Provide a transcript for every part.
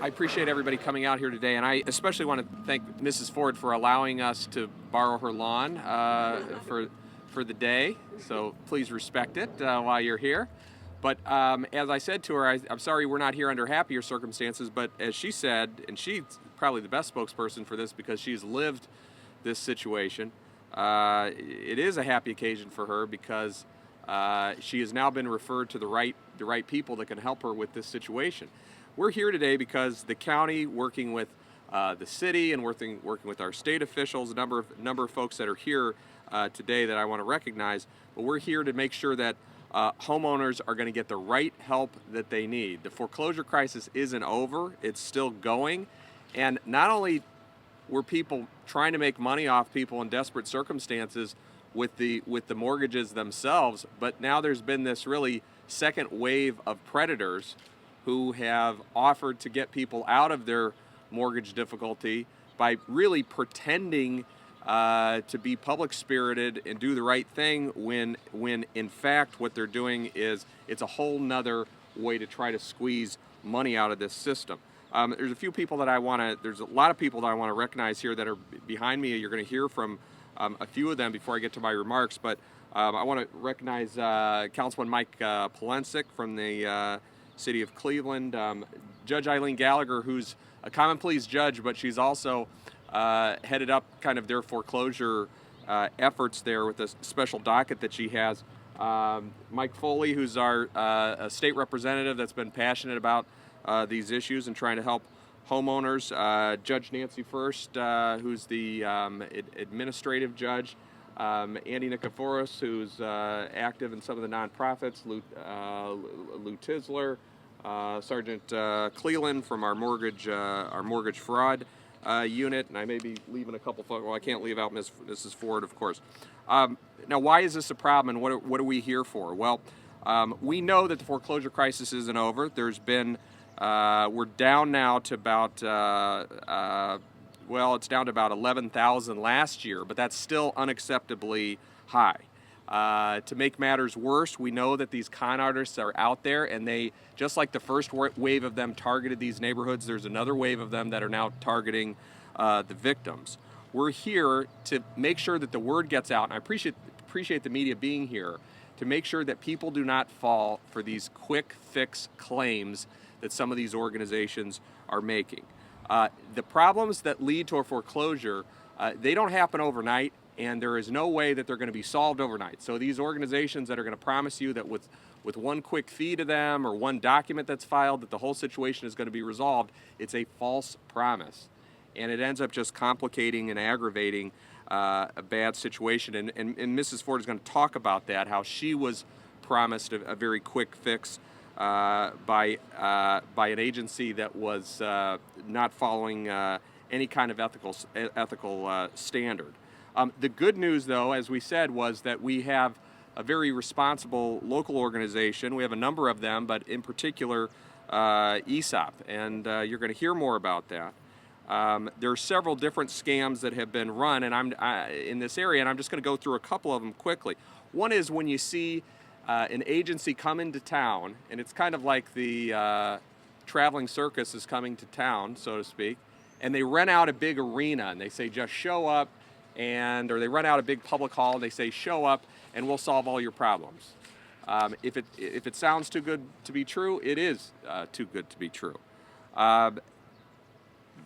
I appreciate everybody coming out here today, and I especially want to thank Mrs. Ford for allowing us to borrow her lawn for the day. So please respect it while you're here. But as I said to her, I'm sorry we're not here under happier circumstances. But as she said, and she's probably the best spokesperson for this because she's lived this situation. It is a happy occasion for her because she has now been referred to the right people that can help her with this situation. We're here today because the county, working with the city and working with our state officials, a number of folks that are here today that I want to recognize, but we're here to make sure that homeowners are going to get the right help that they need. The foreclosure crisis isn't over, it's still going, and not only were people trying to make money off people in desperate circumstances with the mortgages themselves, but now there's been this really second wave of predators who have offered to get people out of their mortgage difficulty by really pretending to be public spirited and do the right thing when in fact what they're doing is it's a whole nother way to try to squeeze money out of this system. There's a lot of people that I want to recognize here that are behind me. You're going to hear from a few of them before I get to my remarks, but I want to recognize Councilman Mike Polensik from the City of Cleveland, Judge Eileen Gallagher, who's a common pleas judge, but she's also headed up kind of their foreclosure efforts there with a special docket that she has. Mike Foley, who's our state representative that's been passionate about these issues and trying to help homeowners. Judge Nancy First, who's the administrative judge. Andy Nikiforos, who's active in some of the nonprofits. Lou Tisler, Sergeant Cleland from our mortgage fraud unit, and I may be leaving a couple folks. Well, I can't leave out Mrs. Ford, of course. Now, why is this a problem, and what are we here for? Well, we know that the foreclosure crisis isn't over. There's been we're down now to about it's down to about 11,000 last year, but that's still unacceptably high. To make matters worse, we know that these con artists are out there, and they, just like the first wave of them targeted these neighborhoods, there's another wave of them that are now targeting the victims. We're here to make sure that the word gets out, and I appreciate the media being here to make sure that people do not fall for these quick fix claims that some of these organizations are making. The problems that lead to a foreclosure, they don't happen overnight, and there is no way that they're going to be solved overnight. So these organizations that are going to promise you that with one quick fee to them or one document that's filed that the whole situation is going to be resolved, it's a false promise. And it ends up just complicating and aggravating a bad situation. And Mrs. Ford is going to talk about that, how she was promised a very quick fix by an agency that was not following any kind of ethical standard. The good news, though, as we said, was that we have a very responsible local organization. We have a number of them, but in particular ESOP, and you're going to hear more about that. There are several different scams that have been run in this area, and I'm just going to go through a couple of them quickly. One is when you see an agency come into town, and it's kind of like the traveling circus is coming to town, so to speak, and they rent out a big arena, and they say just show up, or they rent out a big public hall, and they say show up, and we'll solve all your problems. If it sounds too good to be true, it is too good to be true.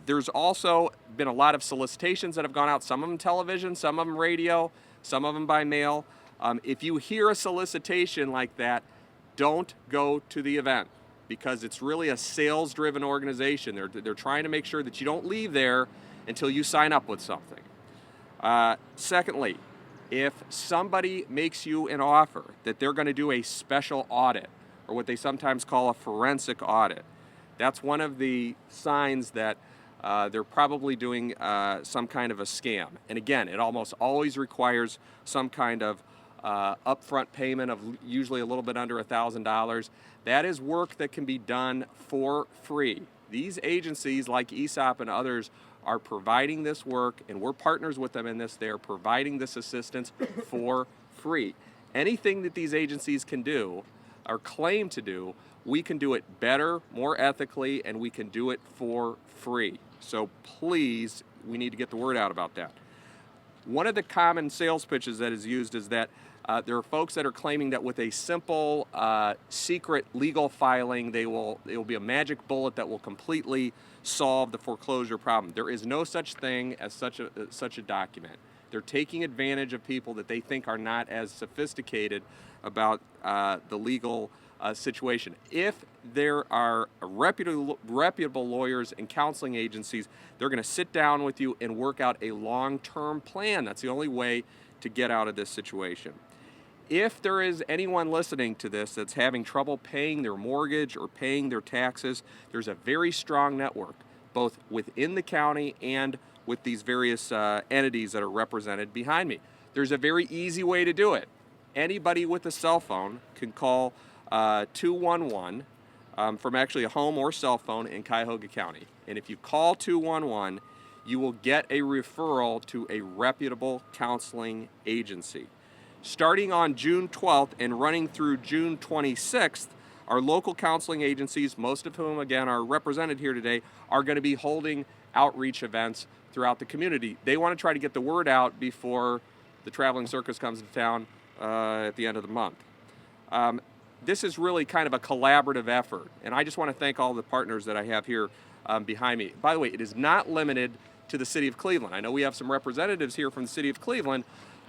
There's also been a lot of solicitations that have gone out, some of them television, some of them radio, some of them by mail. If you hear a solicitation like that, don't go to the event because it's really a sales-driven organization. They're trying to make sure that you don't leave there until you sign up with something. Secondly, if somebody makes you an offer that they're going to do a special audit, or what they sometimes call a forensic audit, that's one of the signs that they're probably doing some kind of a scam. And again, it almost always requires some kind of upfront payment of usually a little bit under $1,000. That is work that can be done for free. These agencies like ESOP and others are providing this work, and we're partners with them in this. They're providing this assistance for free. Anything that these agencies can do or claim to do, we can do it better, more ethically, and we can do it for free. So please, we need to get the word out about that. One of the common sales pitches that is used is that there are folks that are claiming that with a simple secret legal filing, it will be a magic bullet that will completely solve the foreclosure problem. There is no such thing as such a document. They're taking advantage of people that they think are not as sophisticated about the legal situation. If there are reputable lawyers and counseling agencies, they're going to sit down with you and work out a long-term plan. That's the only way to get out of this situation. If there is anyone listening to this that's having trouble paying their mortgage or paying their taxes, there's a very strong network, both within the county and with these various entities that are represented behind me. There's a very easy way to do it. Anybody with a cell phone can call 211 from actually a home or cell phone in Cuyahoga County. And if you call 211, you will get a referral to a reputable counseling agency. Starting on June 12th and running through June 26th, our local counseling agencies, most of whom again are represented here today, are going to be holding outreach events throughout the community. They want to try to get the word out before the traveling circus comes to town at the end of the month. This is really kind of a collaborative effort, and I just want to thank all the partners that I have here behind me. By the way, it is not limited to the City of Cleveland. I know we have some representatives here from the City of Cleveland.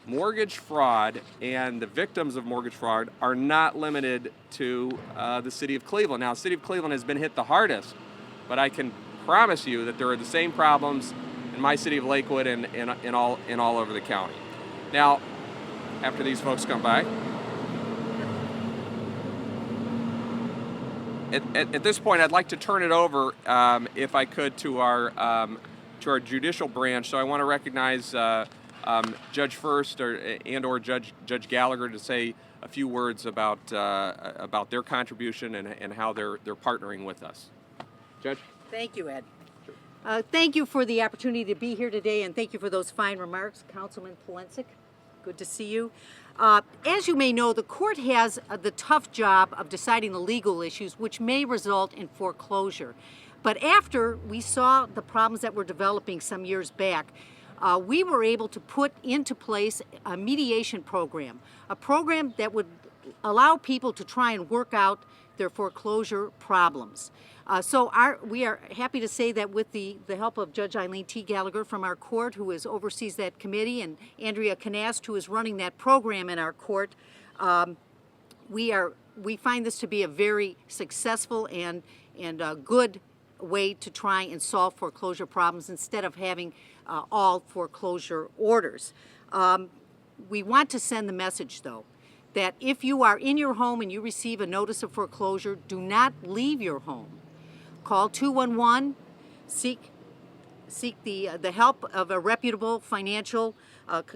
Mortgage fraud and the victims of mortgage fraud are not limited to the City of Cleveland. Now, the City of Cleveland has been hit the hardest, but I can promise you that there are the same problems in my city of Lakewood and all over the county. Now, after these folks come by, at this point, I'd like to turn it over, if I could, to our judicial branch. So I want to recognize Judge First or Judge Gallagher to say a few words about their contribution and how they're partnering with us. Judge? Thank you, Ed. Thank you for the opportunity to be here today, and thank you for those fine remarks, Councilman Polensik. Good to see you. As you may know, the court has the tough job of deciding the legal issues, which may result in foreclosure. But after we saw the problems that were developing some years back, we were able to put into place a mediation program, a program that would allow people to try and work out their foreclosure problems. We are happy to say that with the help of Judge Eileen T. Gallagher from our court, who oversees that committee, and Andrea Canast, who is running that program in our court, we find this to be a very successful and a good way to try and solve foreclosure problems instead of having all foreclosure orders. We want to send the message, though, that if you are in your home and you receive a notice of foreclosure, do not leave your home. Call 211, seek the help of a reputable financial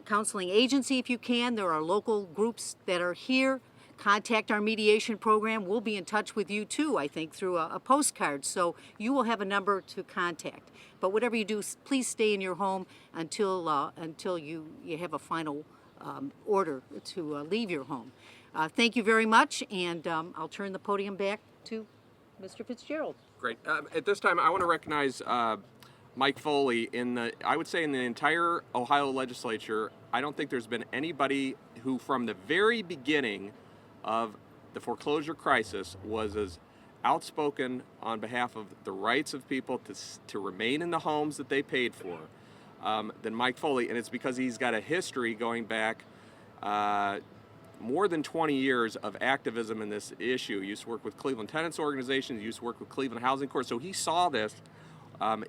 counseling agency if you can. There are local groups that are here. Contact our mediation program. We'll be in touch with you too, I think, through a postcard, so you will have a number to contact. But whatever you do, please stay in your home until you have a final order to leave your home. Thank you very much, and I'll turn the podium back to Mr. Fitzgerald. Great. At this time, I want to recognize Mike Foley. I would say in the entire Ohio legislature, I don't think there's been anybody who from the very beginning of the foreclosure crisis was as outspoken on behalf of the rights of people to remain in the homes that they paid for than Mike Foley. And it's because he's got a history going back more than 20 years of activism in this issue. He used to work with Cleveland Tenants Organizations, used to work with Cleveland Housing Corps, so he saw this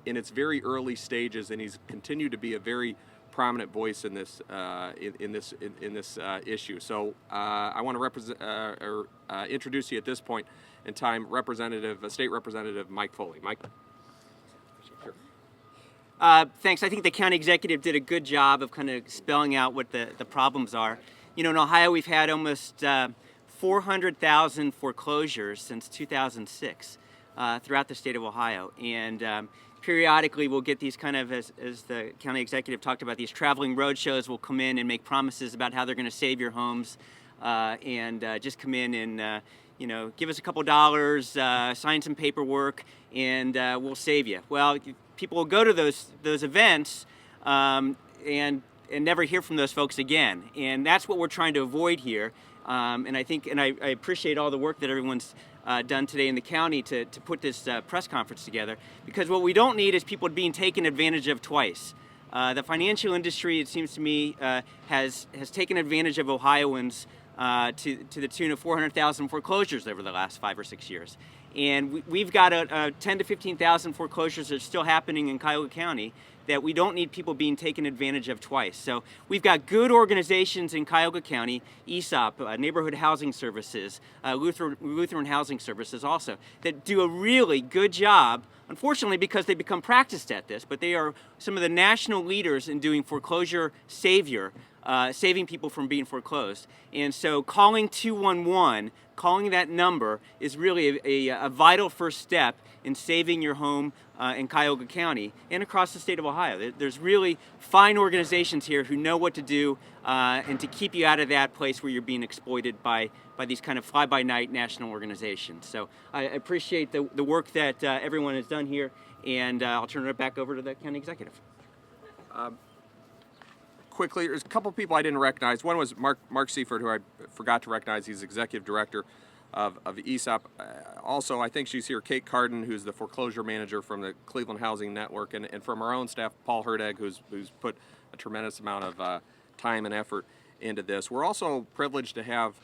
in its very early stages, and he's continued to be a very prominent voice in this issue. So I want to introduce you at this point in time, State Representative Mike Foley. Mike. Sure. Thanks. I think the county executive did a good job of kind of spelling out what the problems are. You know, in Ohio, we've had almost 400,000 foreclosures since 2006 throughout the state of Ohio. And periodically, we'll get these kind of, as the county executive talked about, these traveling road shows will come in and make promises about how they're going to save your homes. and just come in and give us a couple dollars, sign some paperwork, and we'll save you. Well, people will go to those events and never hear from those folks again, and that's what we're trying to avoid here. And I appreciate all the work that everyone's done today in the county to put this press conference together, because what we don't need is people being taken advantage of twice. The financial industry, it seems to me, has taken advantage of Ohioans to the tune of 400,000 foreclosures over the last 5 or 6 years. And we've got 10 to 15,000 foreclosures that are still happening in Cuyahoga County that we don't need people being taken advantage of twice. So we've got good organizations in Cuyahoga County, ESOP, Neighborhood Housing Services, Lutheran Housing Services also, that do a really good job, unfortunately because they become practiced at this, but they are some of the national leaders in doing foreclosure savior, saving people from being foreclosed. And so calling 211, calling that number, is really a vital first step in saving your home in Cuyahoga County and across the state of Ohio. There's really fine organizations here who know what to do and to keep you out of that place where you're being exploited by these kind of fly-by-night national organizations. So I appreciate the work that everyone has done here, and I'll turn it back over to the county executive. Quickly, there's a couple people I didn't recognize. One was Mark Seifert, who I forgot to recognize. He's executive director of ESOP. Also, I think she's here, Kate Carden, who's the foreclosure manager from the Cleveland Housing Network, and from our own staff, Paul Herdeg, who's put a tremendous amount of time and effort into this. We're also privileged to have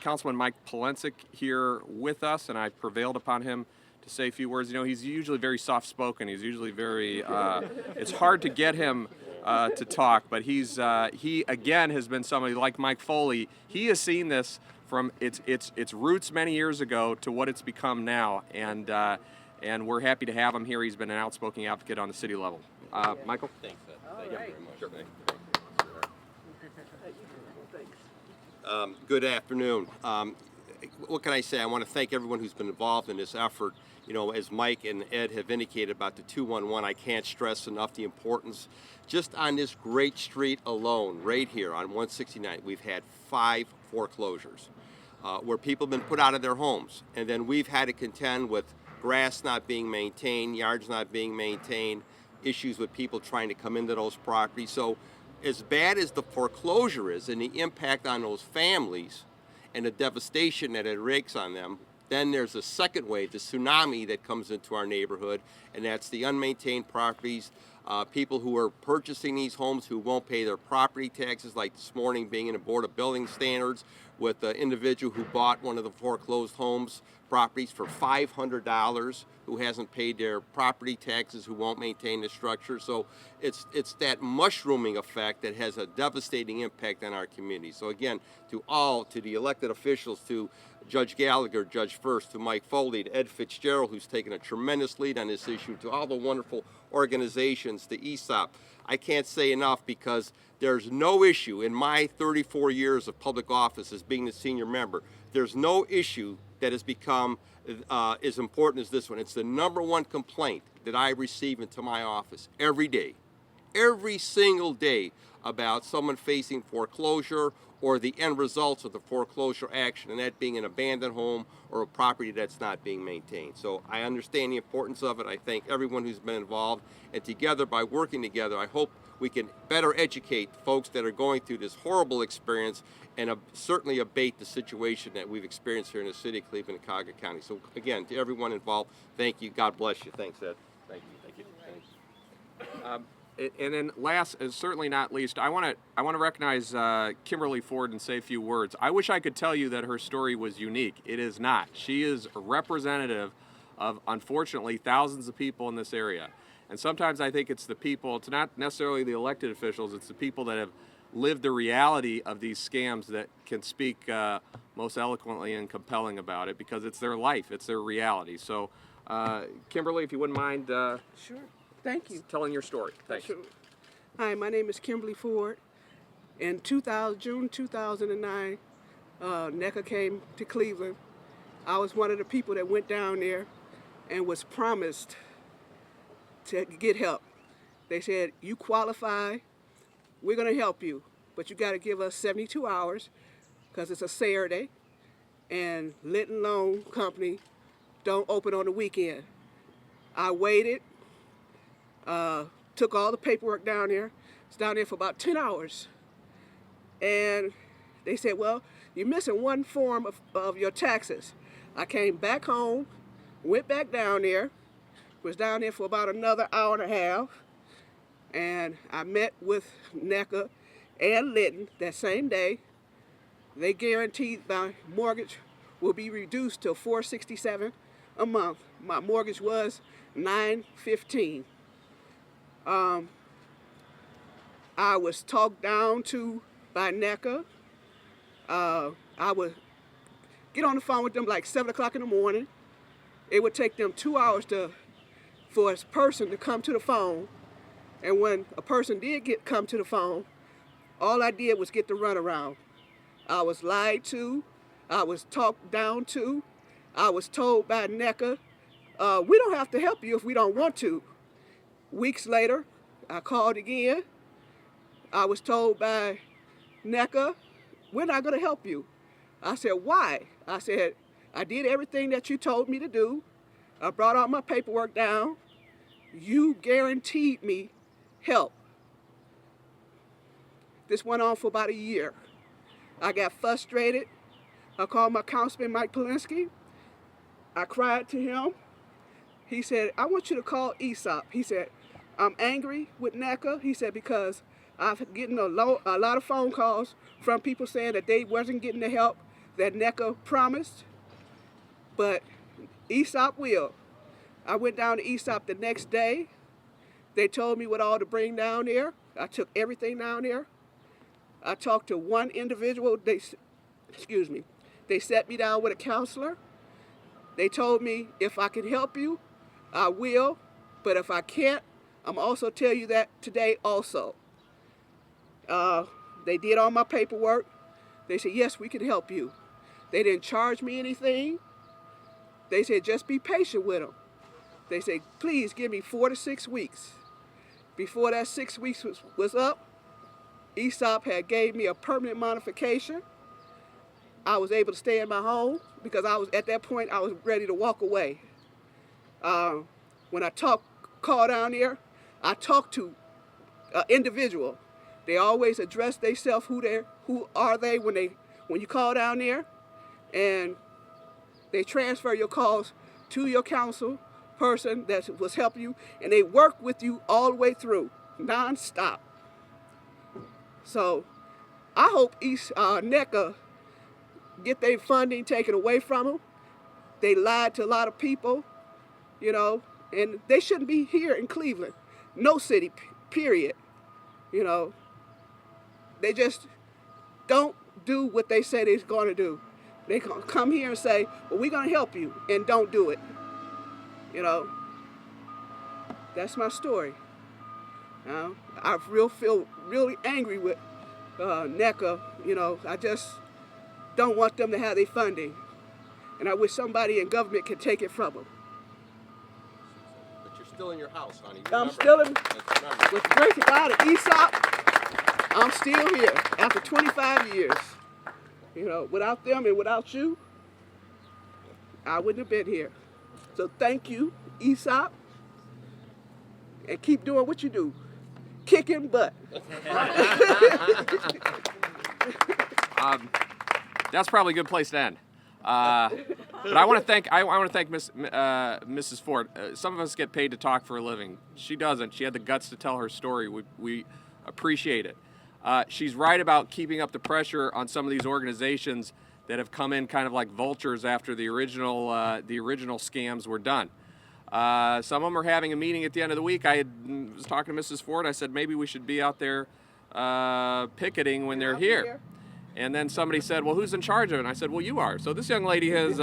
Councilman Mike Polensek here with us, and I prevailed upon him to say a few words. You know, he's usually very soft-spoken. He's usually very, it's hard to get him to talk, but he again has been somebody like Mike Foley. He has seen this from its roots many years ago to what it's become now, and we're happy to have him here. He's been an outspoken advocate on the city level. Michael? Thanks, Ed. Thank you very much. Sure. Good afternoon. What can I say? I want to thank everyone who's been involved in this effort. You know, as Mike and Ed have indicated about the 211, I can't stress enough the importance. Just on this great street alone, right here on 169, we've had 5 foreclosures where people have been put out of their homes. And then we've had to contend with grass not being maintained, yards not being maintained, issues with people trying to come into those properties. So as bad as the foreclosure is and the impact on those families and the devastation that it wreaks on them, then there's a second wave, the tsunami that comes into our neighborhood, and that's the unmaintained properties, people who are purchasing these homes who won't pay their property taxes, like this morning being in a Board of Building Standards with the individual who bought one of the foreclosed homes properties for $500, who hasn't paid their property taxes, who won't maintain the structure. So it's that mushrooming effect that has a devastating impact on our community. So again, to the elected officials, to Judge Gallagher, Judge First, to Mike Foley, to Ed Fitzgerald, who's taken a tremendous lead on this issue, to all the wonderful organizations, to ESOP, I can't say enough, because there's no issue in my 34 years of public office as being the senior member, there's no issue that has become as important as this one. It's the #1 complaint that I receive into my office every day, every single day, about someone facing foreclosure or the end results of the foreclosure action, and that being an abandoned home or a property that's not being maintained. So I understand the importance of it. I thank everyone who's been involved, and together, by working together, I hope we can better educate folks that are going through this horrible experience and certainly abate the situation that we've experienced here in the city of Cleveland and Cuyahoga County. So again, to everyone involved, thank you. God bless you. Thanks, Ed. Thank you. Thank you. Thanks. And then last, certainly not least, I want to recognize Kimberly Ford and say a few words. I wish I could tell you that her story was unique. It is not. She is a representative of, unfortunately, thousands of people in this area. And sometimes I think it's the people, it's not necessarily the elected officials, it's the people that have lived the reality of these scams that can speak most eloquently and compelling about it, because it's their life, it's their reality. So, Kimberly, if you wouldn't mind Sure. Thank you. telling your story. Thanks. Sure. Hi, my name is Kimberly Ford. In June 2009, NECA came to Cleveland. I was one of the people that went down there and was promised to get help. They said, you qualify, we're going to help you. but you got to give us 72 hours because it's a Saturday, and Linton Loan Company don't open on the weekend. I waited, took all the paperwork down there. It's down there for about 10 hours. And they said, well, you're missing one form of your taxes. I came back home, went back down there, was down there for about another hour and a half, and I met with NECA and Linton that same day. They guaranteed my mortgage will be reduced to $467 a month. My mortgage was $915. I was talked down to by NECA. I would get on the phone with them like 7 o'clock in the morning. It would take them 2 hours for a person to come to the phone. And when a person did come to the phone, all I did was get the runaround. I was lied to. I was talked down to. I was told by NECA, we don't have to help you if we don't want to. Weeks later, I called again. I was told by NECA, we're not going to help you. I said, why? I said, I did everything that you told me to do. I brought all my paperwork down. You guaranteed me help. This went on for about a year. I got frustrated. I called my councilman, Mike Polinsky. I cried to him. He said, I want you to call ESOP. He said, I'm angry with NECA. He said, because I've getting a lot of phone calls from people saying that they wasn't getting the help that NECA promised, but ESOP will. I went down to ESOP the next day. They told me what all to bring down there. I took everything down there. I talked to one individual. They set me down with a counselor. They told me if I can help you, I will, but if I can't, I'm also tell you that today also. They did all my paperwork. They said, yes, we can help you. They didn't charge me anything. They said, just be patient with them. They said, please give me 4 to 6 weeks. Before that 6 weeks was up, ESOP had gave me a permanent modification. I was able to stay in my home because at that point, I was ready to walk away. When I call down there, I talked to an individual. They always address themselves, who are they when you call down there, and they transfer your calls to your council person that was helping you, and they work with you all the way through, non-stop. So I hope NECA get their funding taken away from them. They lied to a lot of people, and they shouldn't be here in Cleveland. No city, period. They just don't do what they say they're going to do. They come here and say, well, we're going to help you, and don't do it. That's my story. I feel really angry with NECA. I just don't want them to have their funding. And I wish somebody in government could take it from them. But you're still in your house, honey. I'm still in, with the grace of God at ESOP, I'm still here after 25 years. Without them and without you, I wouldn't have been here. So thank you, ESOP, and keep doing what you do, kicking butt. That's probably a good place to end. But I want to thank Mrs. Ford. Some of us get paid to talk for a living. She doesn't. She had the guts to tell her story. We appreciate it. She's right about keeping up the pressure on some of these organizations that have come in kind of like vultures after the original scams were done. Some of them are having a meeting at the end of the week. I was talking to Mrs. Ford. I said maybe we should be out there picketing when they're here. And then somebody said, well, who's in charge of it? And I said, well, you are. So this young lady has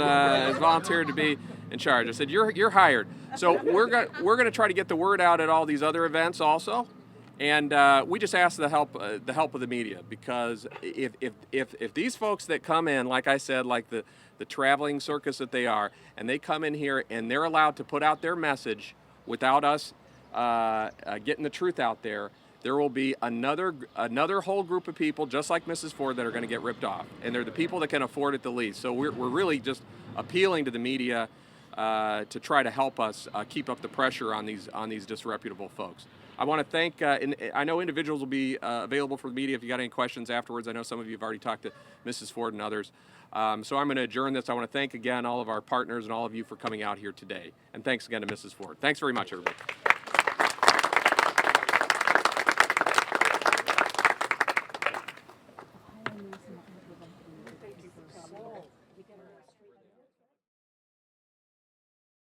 volunteered to be in charge. I said, you're hired. So we're gonna try to get the word out at all these other events also. And we just ask the help of the media, because if these folks that come in, like I said, like the traveling circus that they are, and they come in here and they're allowed to put out their message without us getting the truth out there, there will be another whole group of people just like Mrs. Ford that are going to get ripped off, and they're the people that can afford it the least. So we're really just appealing to the media to try to help us keep up the pressure on these disreputable folks. I want to thank, I know individuals will be available for the media if you got any questions afterwards. I know some of you have already talked to Mrs. Ford and others. So I'm going to adjourn this. I want to thank again all of our partners and all of you for coming out here today. And thanks again to Mrs. Ford. Thanks very much, everybody.